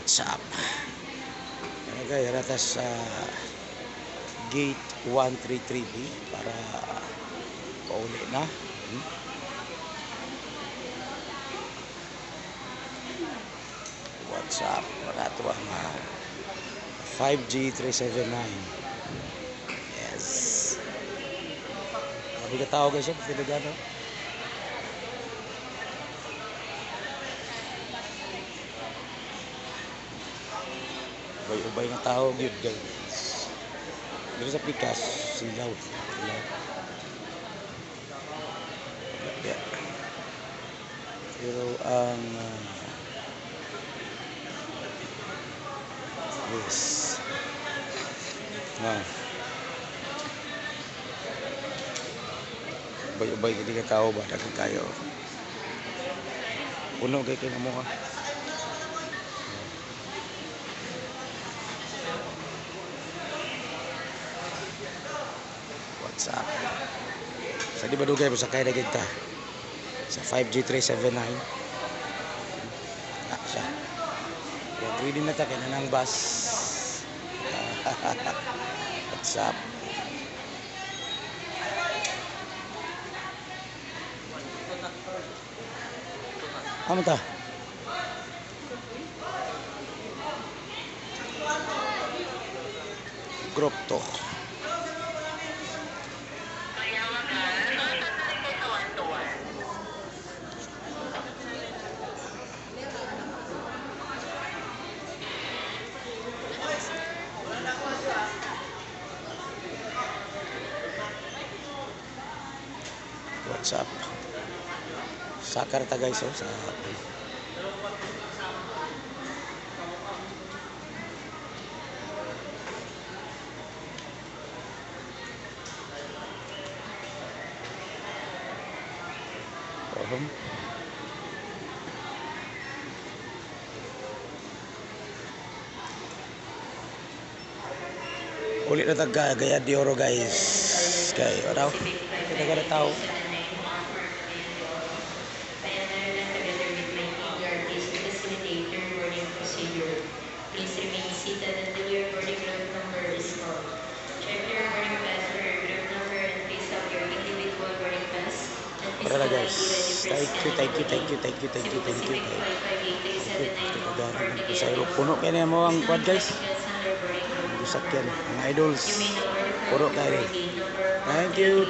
What's up? Ano guys, ratas sa gate 133B para pauli na. What's up? Marato ang 5G 379. Yes. Sabi ka tao guys, Filogano. Ubay-ubay ng tao gyud guys. Dito sa Pikas, silaw. Yeah. Pero ang yes. Ubay-ubay hindi ka tao ba? Dagang kayo. Puno kayo kayo mo ka. What's up? Sa di ba dugay mo sakay na kita sa 5G 379 siya kaya pwede na ta kaya na ng bus. What's up? Ano ta? Group to. What's up? Sakar ta guys, oh, sa ulit na taga gaya di oro guys kay araw kita kada tao. Please remain seated until your boarding group number is called. Check your boarding pass or your group number and please have your individual boarding pass. Para guys, thank you. Sa puno kaya mo ang quad guys. Sakyan mga idols. Puro kayo. Thank you.